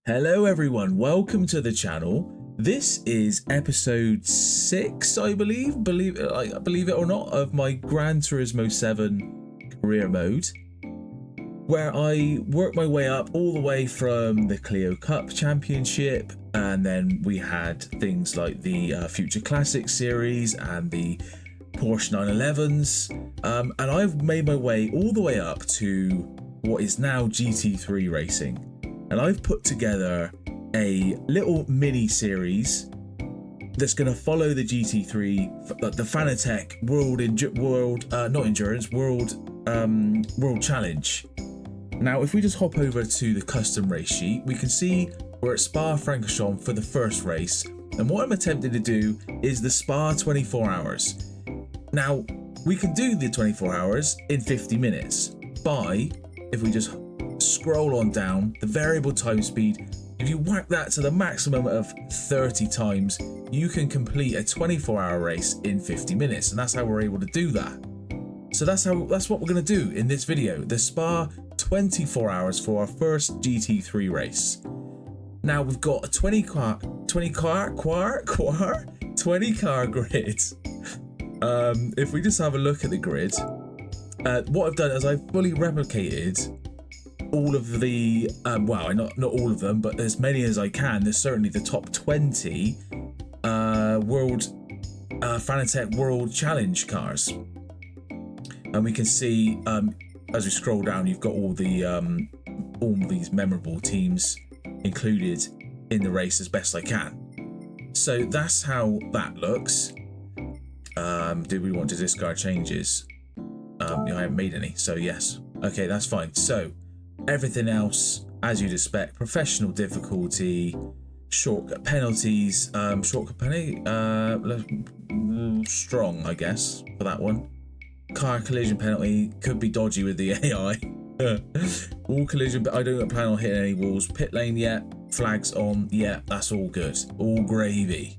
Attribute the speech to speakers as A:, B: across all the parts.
A: Hello everyone, welcome to the channel. This is episode 6, I believe it or not, of my Gran Turismo 7 career mode, where I worked my way up all the way from the Clio Cup Championship, and then we had things like the Future Classic series and the Porsche 911s, and I've made my way all the way up to what is now GT3 racing. And I've put together a little mini series that's going to follow the GT3, the Fanatec World Challenge. Now, if we just hop over to the custom race sheet, we can see we're at Spa-Francorchamps for the first race. And what I'm attempting to do is the Spa 24 hours. Now, we can do the 24 hours in 50 minutes by, if we just scroll on down, the variable time speed, if you whack that to the maximum of 30 times, you can complete a 24-hour race in 50 minutes, and that's how we're able to do that. So that's what we're going to do in this video, the Spa 24 hours for our first GT3 race. Now we've got a 20 car grid. If we just have a look at the grid, what I've done is I've fully replicated all of the not all of them, but as many as I can. There's certainly the top 20 Fanatec World Challenge cars, and we can see as we scroll down, you've got all these memorable teams included in the race as best I can. So that's how that looks. Do we want to discard changes? I haven't made any, so yes. Okay, that's fine. So everything else, as you'd expect: professional difficulty, shortcut penalties, strong, I guess, for that one. Car collision penalty could be dodgy with the AI. All collision, but I don't plan on hitting any walls. Pit lane, yeah. Flags on, yeah. That's all good. All gravy.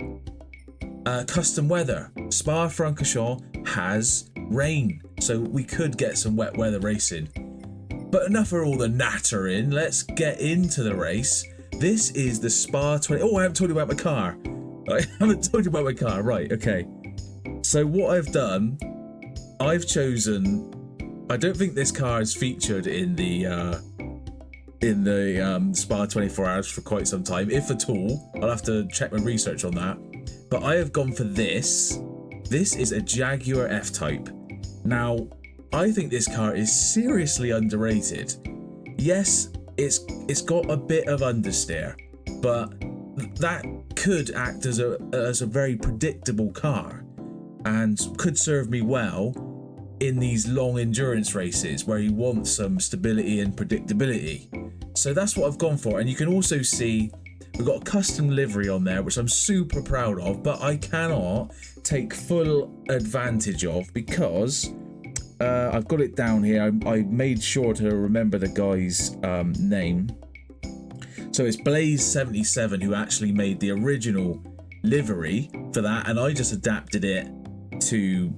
A: Custom weather. Spa-Francorchamps has rain, so we could get some wet weather racing. But enough of all the nattering, let's get into the race. This is the Spa 20... Oh, I haven't told you about my car. Right, okay. So what I've done, I've chosen... I don't think this car is featured in the Spa 24 hours for quite some time, if at all. I'll have to check my research on that. But I have gone for this. This is a Jaguar F-Type. Now, I think this car is seriously underrated. Yes, it's got a bit of understeer, but that could act as a very predictable car and could serve me well in these long endurance races where you want some stability and predictability. So that's what I've gone for. And you can also see we've got a custom livery on there, which I'm super proud of, but I cannot take full advantage of because I've got it down here. I made sure to remember the guy's name. So it's Blaze77 who actually made the original livery for that, and I just adapted it to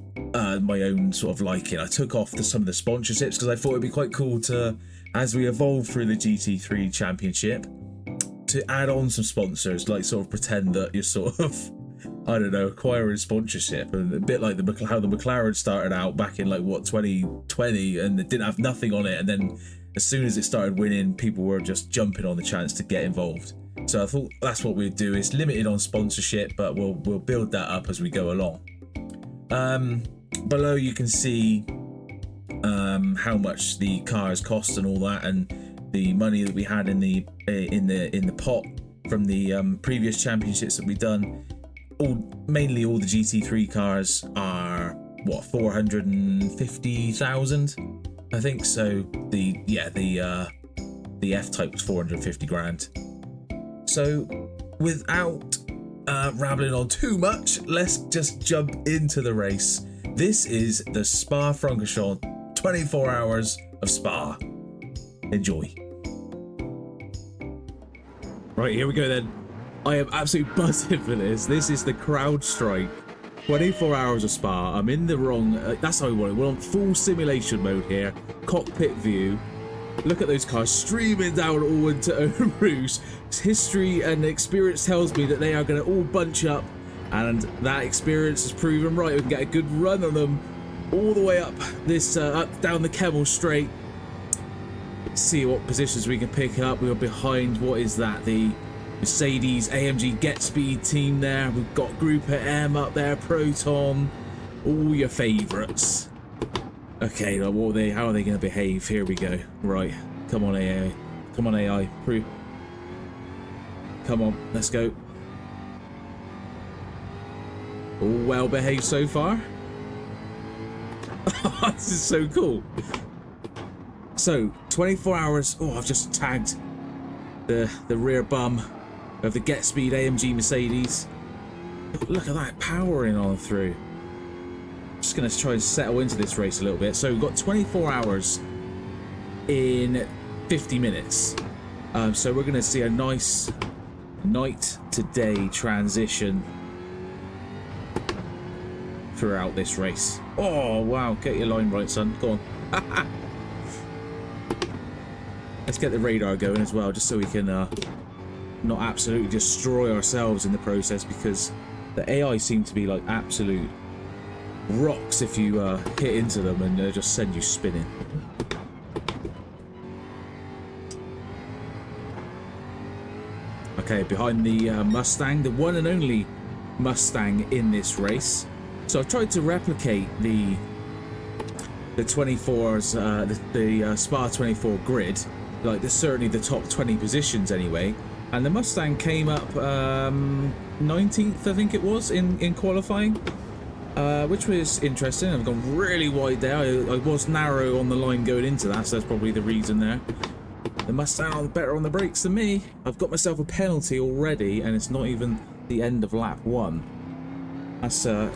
A: my own sort of liking. I took off some of the sponsorships because I thought it'd be quite cool to, as we evolve through the GT3 Championship, to add on some sponsors, like sort of pretend that you're sort of, I don't know, acquiring sponsorship, and a bit like how the McLaren started out back in 2020, and it didn't have nothing on it, and then as soon as it started winning, people were just jumping on the chance to get involved. So I thought that's what we'd do. It's limited on sponsorship, but we'll build that up as we go along. Below you can see how much the cars cost and all that, and the money that we had in the pot from the previous championships that we've done. Mainly all the GT3 cars are what, 450,000, I think. So the F-Type was 450 grand. So without rambling on too much, let's just jump into the race. This is the Spa-Francorchamps 24 hours of Spa. Enjoy. Right, here we go then. I am absolutely buzzing for this. This is the CrowdStrike 24 hours of Spa. I'm in the wrong... that's how we want it. We're on full simulation mode here. Cockpit view. Look at those cars streaming down all into Eau Rouge. History and experience tells me that they are going to all bunch up, and that experience has proven right. We can get a good run on them all the way up this up down the Kemmel Straight. See what positions we can pick up. We are behind, what is that, the Mercedes AMG Get Speed team there. We've got Group M up there, Proton, all your favourites. Okay, now what are they? How are they going to behave? Here we go. Right, come on AI, come on AI, come on, let's go. All well behaved so far. This is so cool. So 24 hours. Oh, I've just tagged the rear bum of the Get Speed AMG Mercedes. Look at that powering on through. Just going to try and settle into this race a little bit. So we've got 24 hours in 50 minutes. So we're going to see a nice night to day transition throughout this race. Oh, wow. Get your line right, son. Go on. Let's get the radar going as well, just so we can not absolutely destroy ourselves in the process, because the AI seem to be like absolute rocks if you hit into them, and they just send you spinning. Okay, behind the Mustang, the one and only Mustang in this race. So I've tried to replicate the 24's the Spa 24 grid, like certainly the top 20 positions anyway, and the Mustang came up 19th, I think it was, in qualifying, which was interesting. I've gone really wide there. I was narrow on the line going into that, so that's probably the reason there. The Mustang better on the brakes than me. I've got myself a penalty already, and it's not even the end of lap 1. That's oh,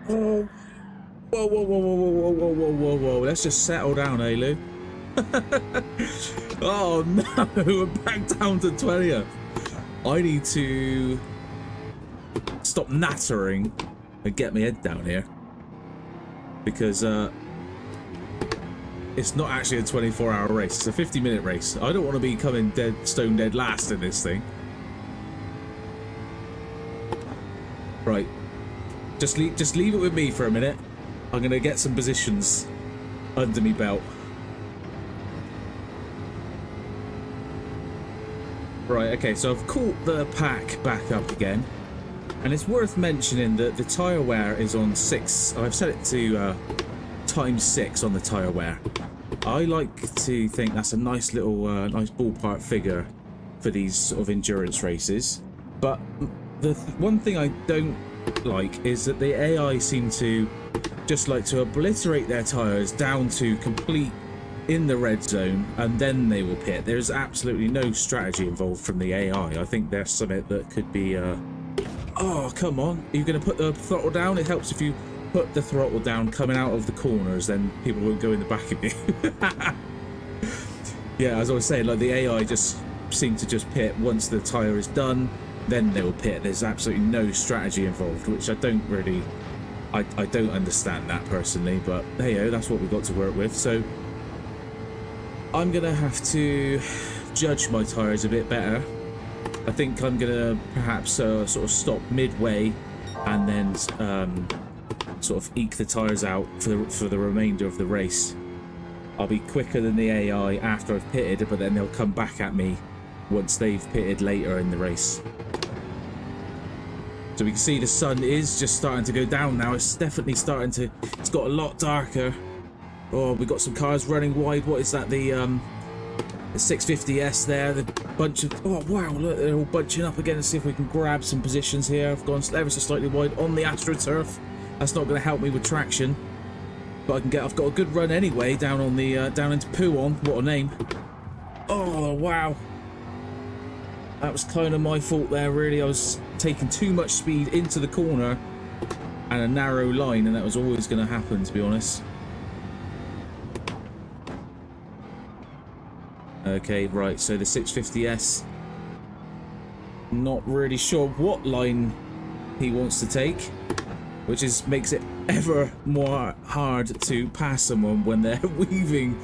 A: whoa, whoa, whoa, whoa, whoa, whoa, whoa, whoa, whoa. Let's just settle down, eh, Lou? Oh no, we're back down to 20th. I need to stop nattering and get my head down here, because it's not actually a 24-hour race. It's a 50-minute race. I don't want to be coming stone dead last in this thing. Right, just leave it with me for a minute. I'm gonna get some positions under me belt. Right, okay, so I've caught the pack back up again, and it's worth mentioning that the tyre wear is on 6. I've set it to ×6 on the tyre wear. I like to think that's a nice little nice ballpark figure for these sort of endurance races. But the one thing I don't like is that the AI seem to just like to obliterate their tyres down to complete in the red zone, and then they will pit. There's absolutely no strategy involved from the AI. I think there's something that could be oh, come on. Are you going to put the throttle down? It helps if you put the throttle down coming out of the corners, then people won't go in the back of you. Yeah, as I was saying, like the AI just seem to just pit once the tyre is done, then they will pit. There's absolutely no strategy involved, which I don't really, I don't understand that personally, but hey-o, that's what we've got to work with. So I'm gonna have to judge my tyres a bit better. I think I'm gonna perhaps sort of stop midway and then sort of eke the tyres out for the remainder of the race. I'll be quicker than the AI after I've pitted, but then they'll come back at me once they've pitted later in the race. So we can see the sun is just starting to go down now. It's definitely starting to, it's got a lot darker. Oh, we've got some cars running wide. What is that? The 650S there. The bunch of, oh wow, look, they're all bunching up again. Let's see if we can grab some positions here. I've gone ever so slightly wide on the AstroTurf. That's not going to help me with traction, but I can get. I've got a good run anyway down on the down into Pouon. What a name! Oh wow, that was kind of my fault there. Really, I was taking too much speed into the corner and a narrow line, and that was always going to happen, to be honest. Okay, right, so the 650S, not really sure what line he wants to take, which makes it ever more hard to pass someone when they're weaving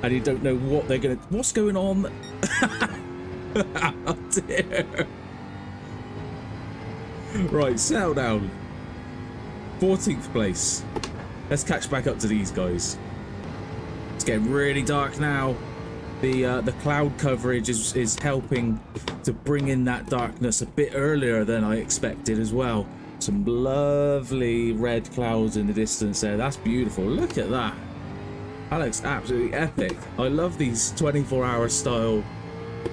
A: and you don't know what they're gonna. What's going on? Oh dear. Right, settle down. 14th place. Let's catch back up to these guys. It's getting really dark now. The cloud coverage is helping to bring in that darkness a bit earlier than I expected as well. Some lovely red clouds in the distance there. That's beautiful. Look at that. That looks absolutely epic. I love these 24-hour style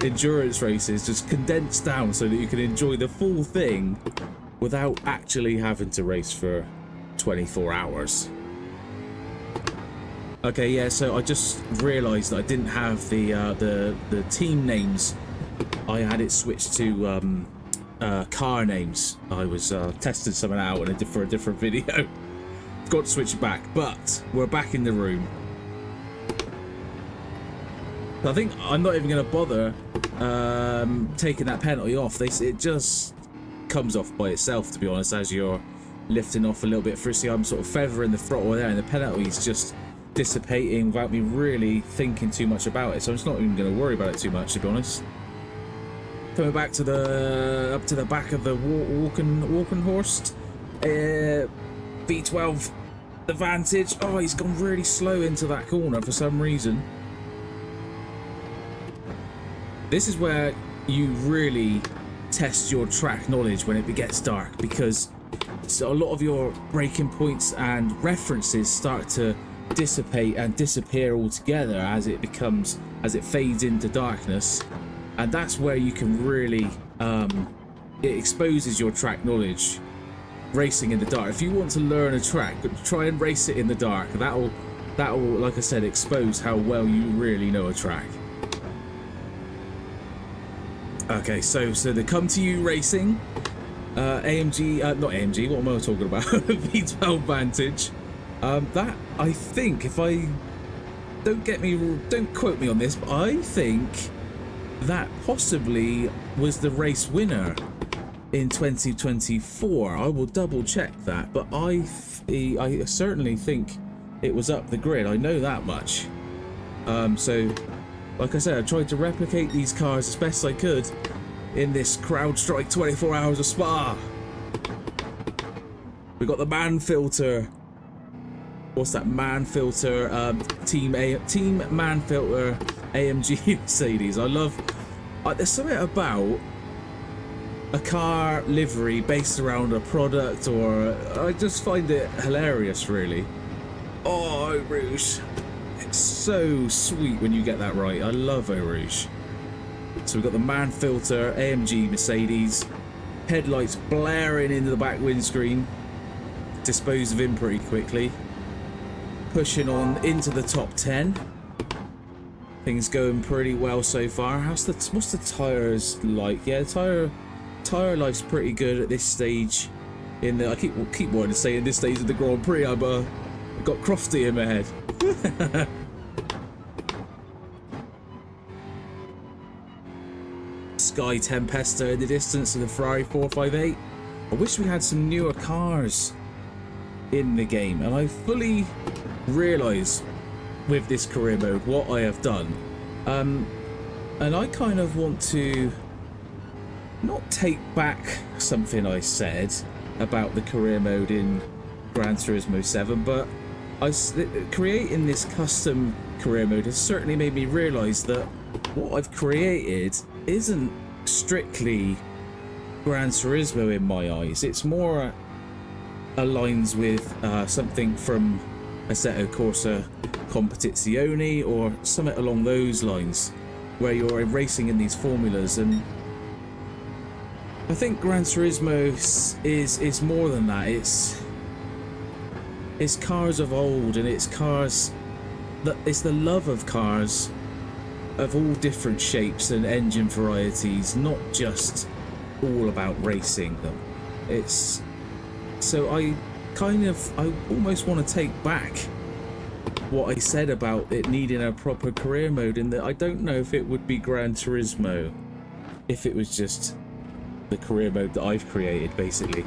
A: endurance races, just condensed down so that you can enjoy the full thing without actually having to race for 24 hours. Okay, yeah, so I just realised that I didn't have the team names. I had it switched to car names. I was testing something out for a different video. Got to switch it back, but we're back in the room. I think I'm not even going to bother taking that penalty off. It just comes off by itself, to be honest, as you're lifting off a little bit. Firstly, I'm sort of feathering the throttle there, and the penalty is just dissipating without me really thinking too much about it. So I'm just not even going to worry about it too much, to be honest. Coming back to up to the back of the walking horse, V12 advantage. Oh, he's gone really slow into that corner for some reason. This is where you really test your track knowledge when it gets dark, because so a lot of your braking points and references start to dissipate and disappear altogether as it fades into darkness, and that's where you can really it exposes your track knowledge racing in the dark. If you want to learn a track, try and race it in the dark. That'll like I said, expose how well you really know a track. Okay, so they come to you racing, AMG, not AMG, what am I talking about? V12 Vantage. That, I think, if I don't quote me on this, but I think that possibly was the race winner in 2024. I will double check that, but I certainly think it was up the grid. I know that much. So like I said, I tried to replicate these cars as best I could in this CrowdStrike 24 Hours of Spa. We got the man filter. What's that? Man filter, team man filter AMG Mercedes. I love. There's something about a car livery based around a product, or I just find it hilarious, really. Oh, Rouge. It's so sweet when you get that right. I love Eau Rouge. So we've got the man filter, AMG Mercedes, headlights blaring into the back windscreen. Dispose of him pretty quickly. Pushing on into the top 10. Things going pretty well so far. What's the tyres like? Yeah, tyre life's pretty good at this stage. I keep wanting to say in this stage of the Grand Prix. I've got Crofty in my head. Sky Tempesta in the distance of the Ferrari 458. I wish we had some newer cars in the game, and I fully realise with this career mode what I have done, and I kind of want to not take back something I said about the career mode in Gran Turismo 7, but creating this custom career mode has certainly made me realise that what I've created isn't strictly Gran Turismo in my eyes. It's more aligns with something from Assetto Corsa Competizione or something along those lines, where you're racing in these formulas. And I think Gran Turismo is more than that. It's cars of old, and it's the love of cars of all different shapes and engine varieties, not just all about racing them. So I almost want to take back what I said about it needing a proper career mode, in that I don't know if it would be Gran Turismo if it was just the career mode that I've created, basically.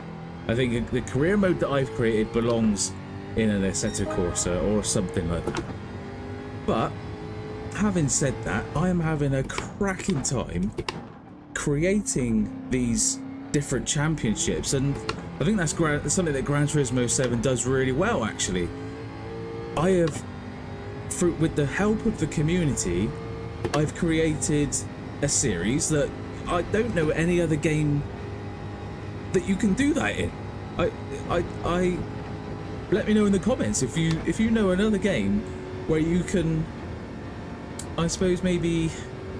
A: I think the career mode that I've created belongs in an Assetto Corsa or something like that. But having said that, I am having a cracking time creating these different championships, and I think that's something that Gran Turismo 7 does really well, actually. I have, with the help of the community, I've created a series that I don't know any other game that you can do that in. I let me know in the comments if you know another game where you can, I suppose maybe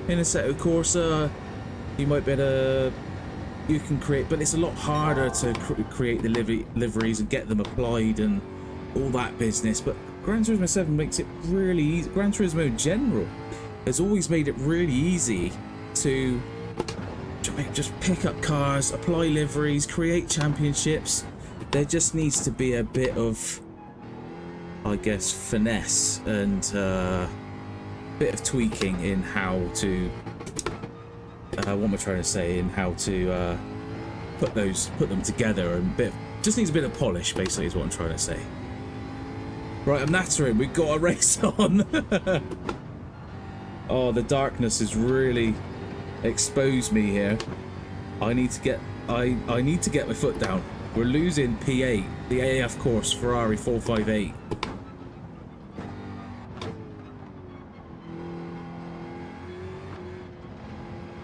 A: in Assetto Corsa you might better, you can create, but it's a lot harder to create the liveries and get them applied and all that business. But Gran Turismo 7 makes it really easy. Gran Turismo in general has always made it really easy to just pick up cars, apply liveries, create championships. There just needs to be a bit of, I guess, finesse and bit of tweaking in how to what am I trying to say, in how to put them together, and just needs a bit of polish, basically, is what I'm trying to say. Right, I'm nattering. We've got a race on. Oh, the darkness has really exposed me here. I need to get my foot down. We're losing P8, the AF course, Ferrari 458.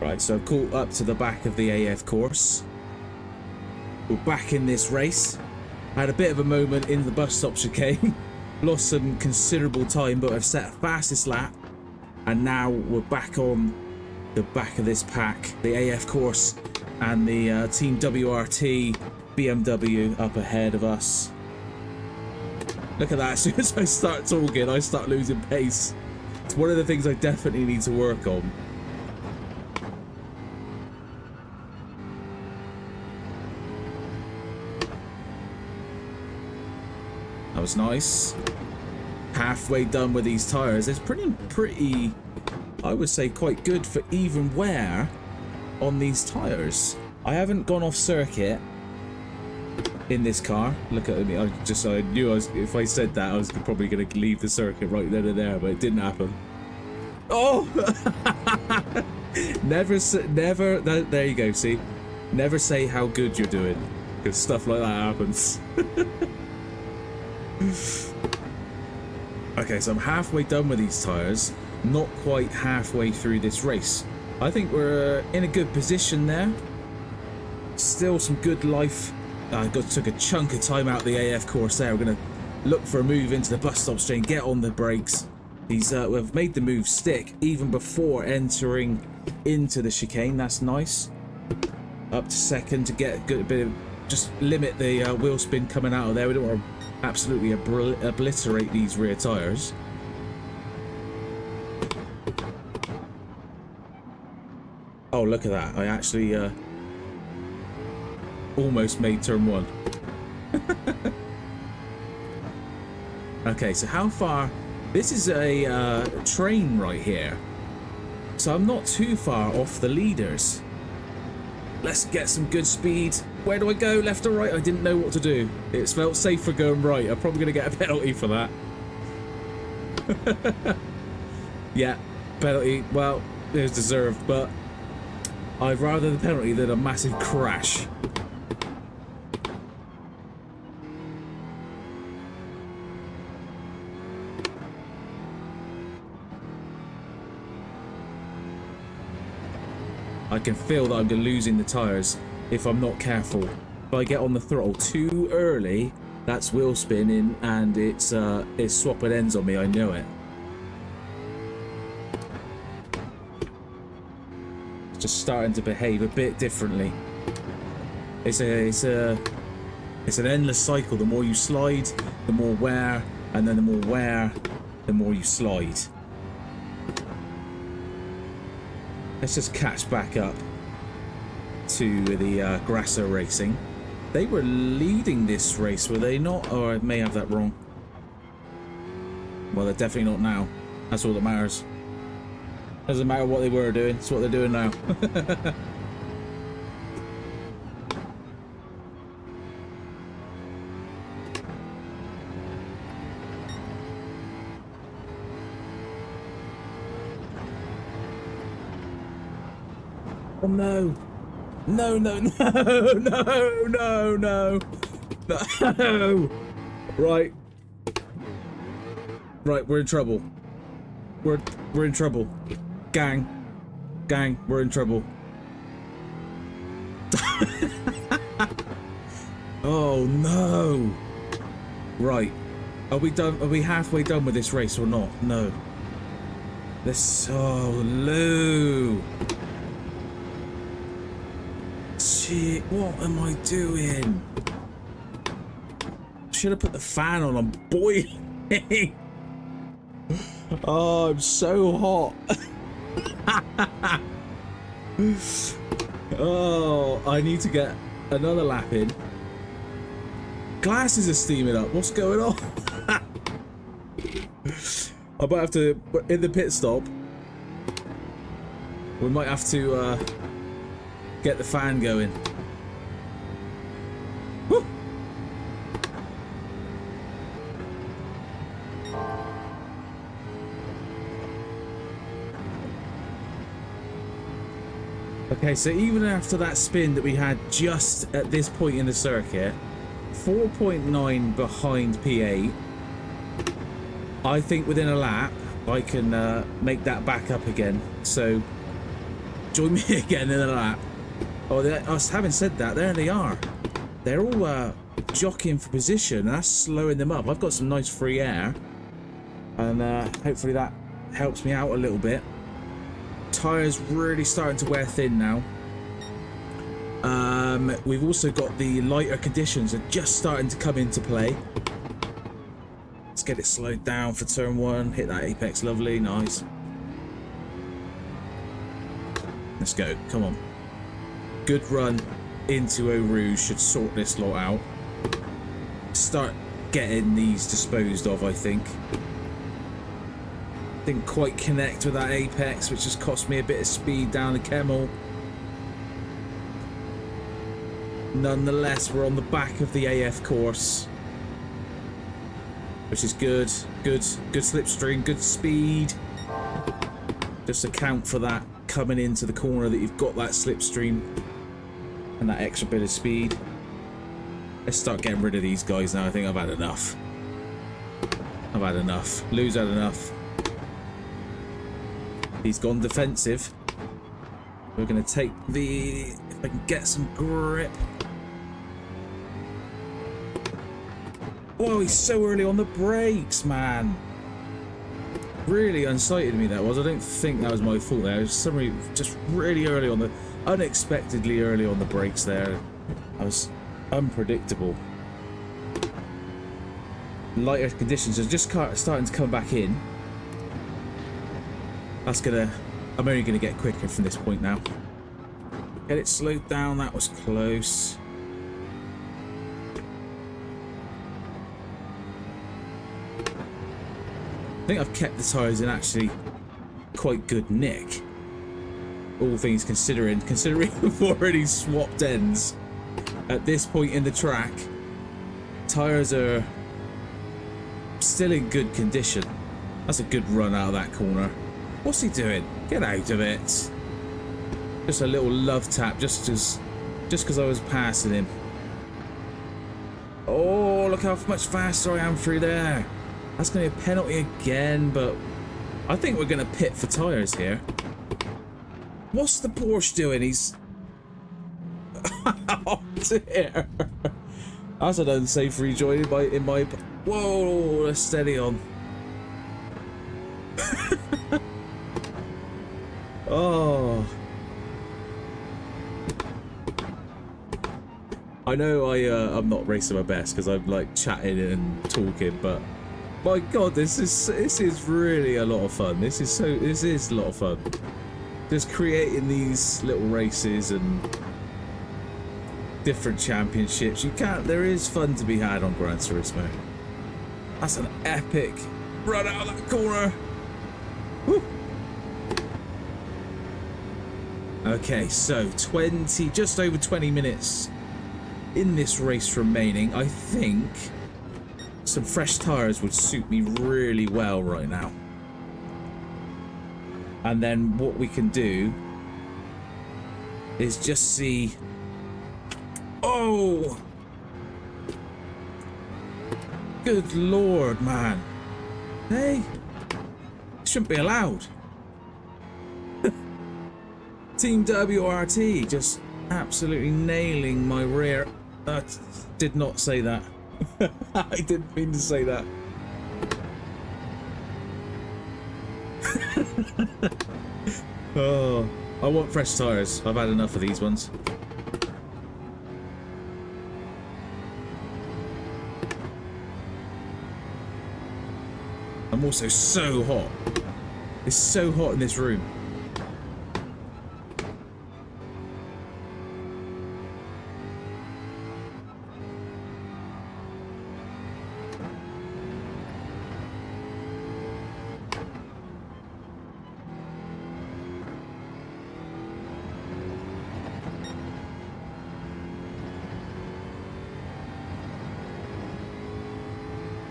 A: Right, so I've caught up to the back of the AF course. We're back in this race. I had a bit of a moment in the bus stop chicane. Lost some considerable time, but I've set a fastest lap. And now we're back on the back of this pack. The AF course and the Team WRT BMW up ahead of us. Look at that. As soon as I start talking, I start losing pace. It's one of the things I definitely need to work on. That was nice. Halfway done with these tires. It's pretty, I would say, quite good for even wear on these tires. I haven't gone off circuit in this car. Look at me. I knew if I said that, I was probably going to leave the circuit right then and there, but it didn't happen. Oh! Never. There you go. See, never say how good you're doing, because stuff like that happens. Okay, so I'm halfway done with these tires, not quite halfway through this race. I think we're in a good position there. Still some good life. I took a chunk of time out the AF course there. We're going to look for a move into the bus stop straight, get on the brakes. We've made the move stick even before entering into the chicane. That's nice. Up to second to get a good bit of, just limit the wheel spin coming out of there. We don't want to absolutely obliterate these rear tires. Oh, look at that. I actually almost made turn one. Okay, so how far? This is a train right here. So I'm not too far off the leaders. Let's get some good speed. Where do I go? Left or right? I didn't know what to do. It felt safer going right. I'm probably going to get a penalty for that. Yeah, penalty. Well, it was deserved, but I'd rather the penalty than a massive crash. I can feel that I'm losing the tyres if I'm not careful. If I get on the throttle too early, that's wheel spinning and it's swapping ends on me. I know it. It's just starting to behave a bit differently. It's an endless cycle. The more you slide, the more wear, and then the more wear, the more you slide. Let's just catch back up to the Grasser Racing. They were leading this race, were they not? Or I may have that wrong. Well, they're definitely not now. That's all that matters. Doesn't matter what they were doing, it's what they're doing now. Oh no. No, no, no, no, no, no. No. Right. Right, we're in trouble. We're in trouble. Gang. Gang, we're in trouble. Oh no. Right. Are we done? Are we halfway done with this race or not? No. This. Oh, Lou. Gee, what am I doing? Should have put the fan on. I'm boiling. Oh, I'm so hot. Oh, I need to get another lap in. Glasses are steaming up. What's going on? I might have to, in the pit stop, we might have to get the fan going. Woo! Okay, so even after that spin that we had just at this point in the circuit, 4.9 behind P8, I think within a lap I can make that back up again. So join me again in a lap. Oh, having said that, there they are. They're all jockeying for position, and that's slowing them up. I've got some nice free air, and hopefully that helps me out a little bit. Tyres really starting to wear thin now. We've also got the lighter conditions are just starting to come into play. Let's get it slowed down for turn one. Hit that apex, lovely, nice. Let's go, come on. Good run into Eau Rouge should sort this lot out. Start getting these disposed of, I think. Didn't quite connect with that apex, which has cost me a bit of speed down the Kemmel. Nonetheless, we're on the back of the AF course, which is good. Good slipstream, good speed. Just account for that coming into the corner that you've got that slipstream and that extra bit of speed. Let's start getting rid of these guys now. I think I've had enough. I've had enough. Lou's had enough. He's gone defensive. We're going to take the... if I can get some grip. Oh, he's so early on the brakes, man. Really unsighted me that was. I don't think that was my fault there. It was somebody just really early on the... unexpectedly early on the brakes there. I was unpredictable. Lighter conditions are just starting to come back in. That's gonna... I'm only gonna get quicker from this point now. Get it slowed down, that was close. I think I've kept the tyres in actually quite good nick. All things considering we've already swapped ends. At this point in the track, tyres are still in good condition. That's a good run out of that corner. What's he doing? Get out of it. Just a little love tap just because I was passing him. Oh, look how much faster I am through there. That's going to be a penalty again, but I think we're going to pit for tyres here. What's the Porsche doing? He's... oh dear. That's an unsafe rejoin in my... Whoa, steady on. Oh. I know I'm not racing my best because I'm like chatting and talking, but my God, this is really a lot of fun. This is a lot of fun. Just creating these little races and different championships. There is fun to be had on Gran Turismo. That's an epic run out of that corner. Woo. Okay, so just over 20 minutes in this race remaining. I think some fresh tyres would suit me really well right now. And then what we can do is just see... Oh! Good Lord, man. Hey, shouldn't be allowed. Team WRT just absolutely nailing my rear. I did not say that. I didn't mean to say that. Oh, I want fresh tyres. I've had enough of these ones. I'm also so hot. It's so hot in this room.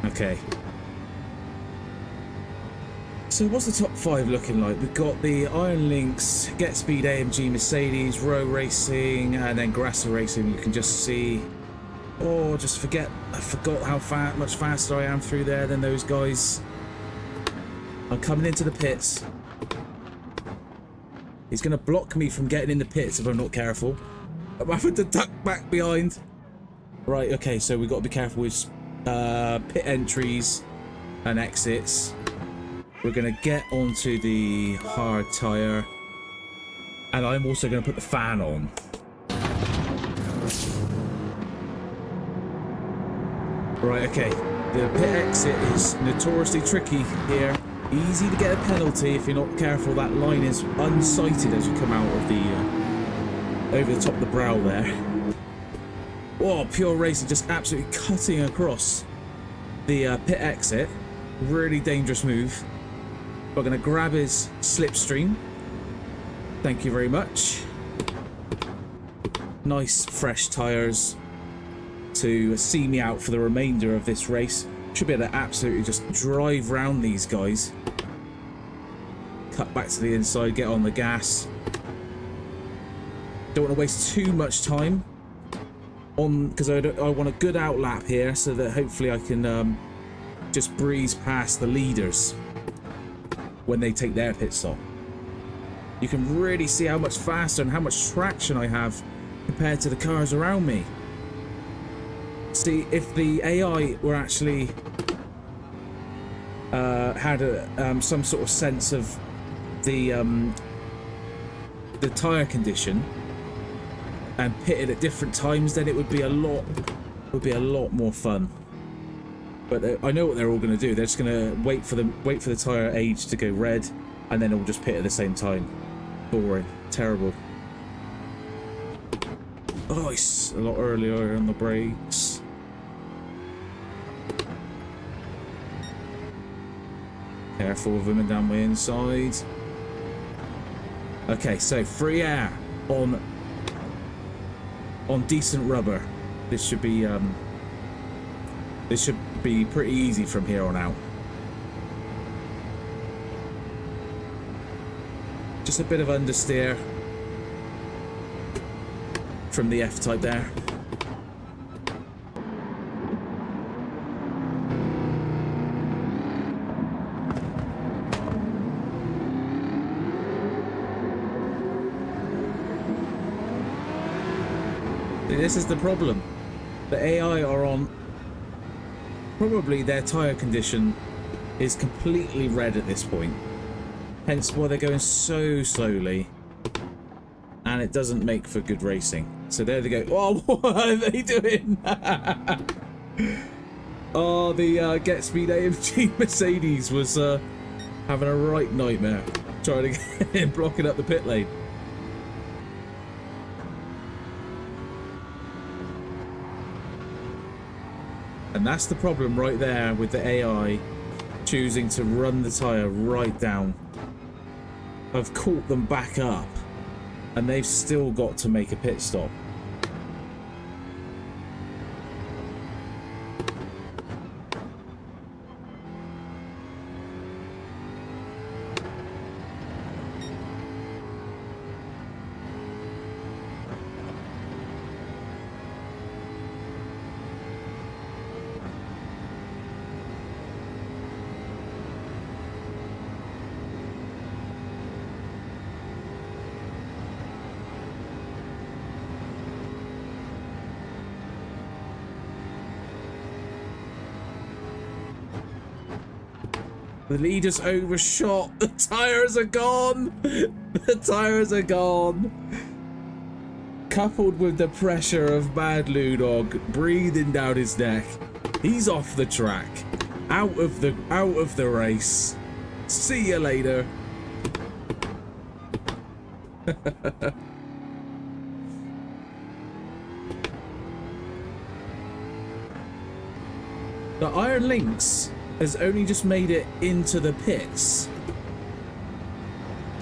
A: Okay. So what's the top 5 looking like? We've got the Iron Lynx, Get Speed AMG Mercedes, Row Racing, and then Grasser Racing. You can just see... Oh, I forgot how much faster I am through there than those guys. I'm coming into the pits. He's going to block me from getting in the pits if I'm not careful. I'm having to duck back behind. Right, okay, so we've got to be careful with pit entries and exits. We're going to get onto the hard tyre. And I'm also going to put the fan on. Right, okay. The pit exit is notoriously tricky here. Easy to get a penalty if you're not careful. That line is unsighted as you come out of the... over the top of the brow there. Oh, Pure Racing just absolutely cutting across the pit exit. Really dangerous move. We're going to grab his slipstream. Thank you very much. Nice fresh tyres to see me out for the remainder of this race. Should be able to absolutely just drive round these guys. Cut back to the inside, get on the gas. Don't want to waste too much time on, because I want a good outlap here so that hopefully I can just breeze past the leaders when they take their pit stop. You can really see how much faster and how much traction I have compared to the cars around me. See, if the AI were actually had some sort of sense of the tire condition and pitted at different times, then it would be a lot more fun. But I know what they're all going to do. They're just going to wait for the tire age to go red, and then all just pit at the same time. Boring, terrible. Oh, it's a lot earlier on the brakes. Careful with him down my inside. Okay, so free air on decent rubber. This should be pretty easy from here on out. Just a bit of understeer from the F-type there. This is the problem. The AI are on... Probably their tyre condition is completely red at this point. Hence why they're going so slowly. And it doesn't make for good racing. So there they go. Oh, what are they doing? Oh, the Get Speed AMG Mercedes was having a right nightmare. Trying to get in, blocking up the pit lane. And that's the problem right there with the AI choosing to run the tyre right down. I've caught them back up and they've still got to make a pit stop. The lead is overshot. The tyres are gone. The tyres are gone. Coupled with the pressure of Mad Lou Dog breathing down his neck, he's off the track, out of the race. See you later. The Iron Lynx has only just made it into the pits.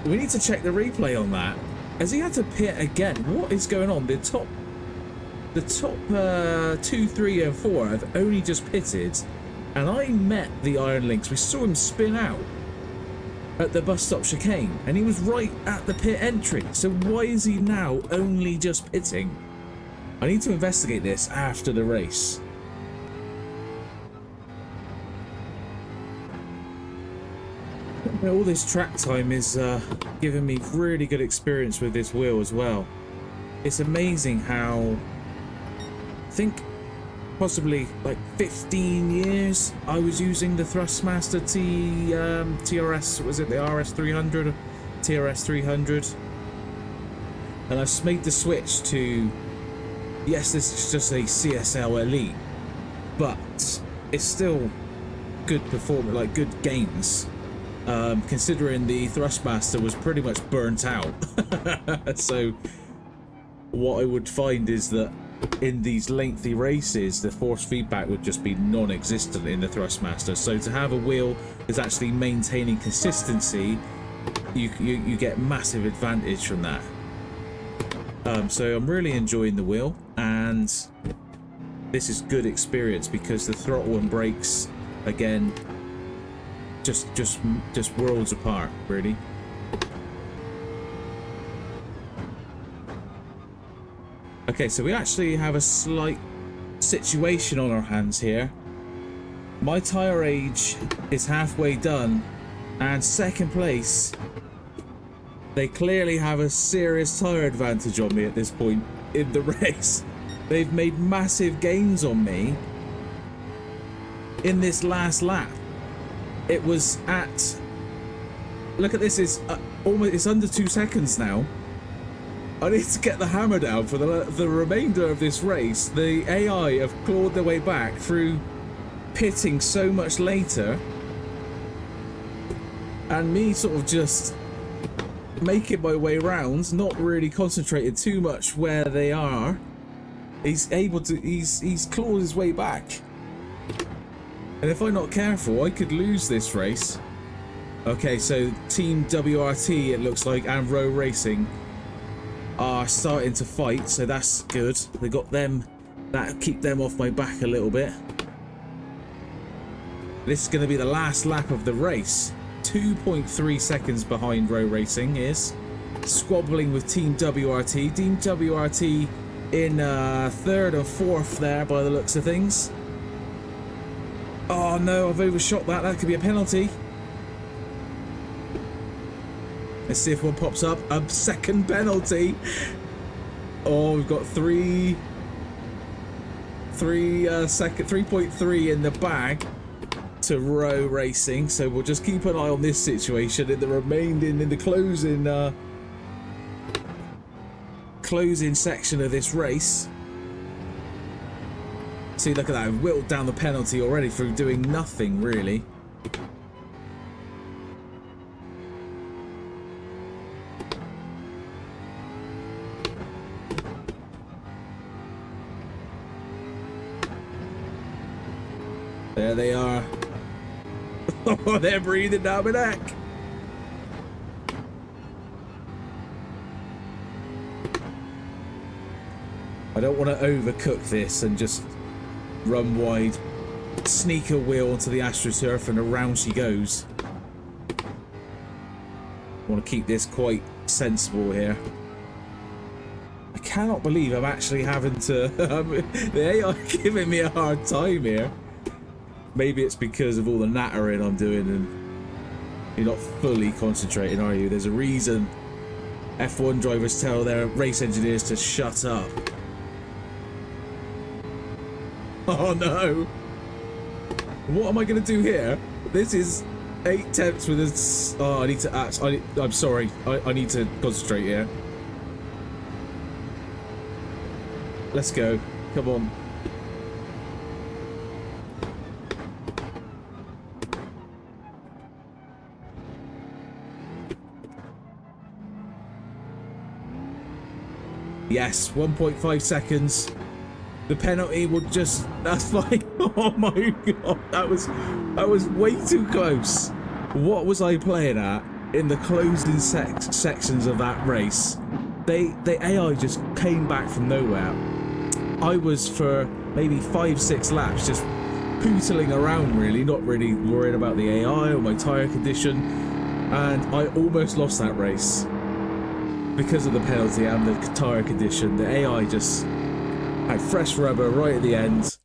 A: We need to check the replay on that. Has he had to pit again? What is going on? The top 2, 3, and 4 have only just pitted, and I met the Iron Lynx. We saw him spin out at the bus stop chicane, and he was right at the pit entry. So why is he now only just pitting? I need to investigate this after the race. All this track time is giving me really good experience with this wheel as well. It's amazing how, I think possibly like 15 years I was using the Thrustmaster TRS, was it the RS300, TRS 300, and I've made the switch to, yes, this is just a CSL Elite, but it's still good performance, like good gains. Considering the Thrustmaster was pretty much burnt out. So what I would find is that in these lengthy races, the force feedback would just be non-existent in the Thrustmaster. So to have a wheel that's actually maintaining consistency, you get massive advantage from that. So I'm really enjoying the wheel, and this is good experience because the throttle and brakes, again, just worlds apart, really. Okay, so we actually have a slight situation on our hands here. My tire age is halfway done, and second place. They clearly have a serious tire advantage on me at this point in the race. They've made massive gains on me in this last lap. It was at, look at this, it's almost, it's under 2 seconds now. I need to get the hammer down for the remainder of this race. The AI have clawed their way back through pitting so much later, and me sort of just making my way round, not really concentrated too much where they are. He's able to, he's clawed his way back. And if I'm not careful, I could lose this race. Okay, so Team WRT, it looks like, and Row Racing are starting to fight, so that's good. They got them, that keep them off my back a little bit. This is going to be the last lap of the race. 2.3 seconds behind Row Racing is squabbling with Team WRT. Team WRT in 3rd and 4th there by the looks of things. Oh no, I've overshot that. That could be a penalty. Let's see if one pops up. A second penalty. Oh, we've got 3.3 in the bag to Row Racing. So we'll just keep an eye on this situation in the remaining, in the closing section of this race. See, look at that, I've whittled down the penalty already through doing nothing, really. There they are. Oh, they're breathing down my neck. I don't want to overcook this and just run wide, sneak a wheel onto the AstroTurf, and around she goes. I want to keep this quite sensible here. I cannot believe I'm actually having to... the AI giving me a hard time here. Maybe it's because of all the nattering I'm doing and you're not fully concentrating, are you? There's a reason F1 drivers tell their race engineers to shut up. Oh no! What am I going to do here? This is 8 tenths with this. Oh, I need to. I'm sorry. I need to concentrate here. Let's go. Come on. Yes, 1.5 seconds. The penalty would just. That's fine. Oh my god, that was way too close. What was I playing at in the closing sections of that race? The AI just came back from nowhere. I was for maybe 5-6 laps just pootling around, really, not really worried about the AI or my tyre condition, and I almost lost that race because of the penalty and the tyre condition. The AI just had fresh rubber right at the end,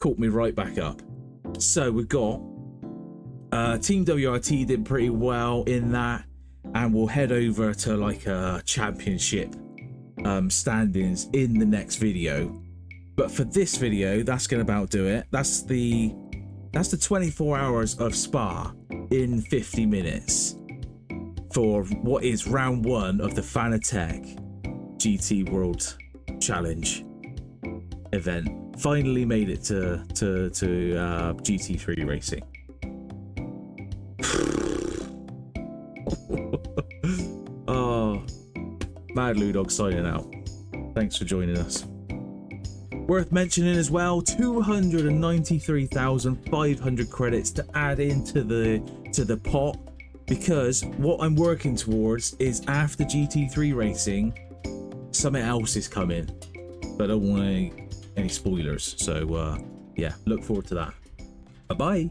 A: caught me right back up. So we've got Team WRT did pretty well in that, and we'll head over to like a championship standings in the next video. But for this video, that's gonna about do it. That's the 24 hours of Spa in 50 minutes for what is round 1 of the Fanatec GT World Challenge event. Finally made it to GT3 racing. Oh, Mad Lou Dog signing out. Thanks for joining us. Worth mentioning as well, 293,500 credits to add into the pot, because what I'm working towards is after GT3 racing, something else is coming. But I don't want any spoilers, so yeah, look forward to that. Bye bye.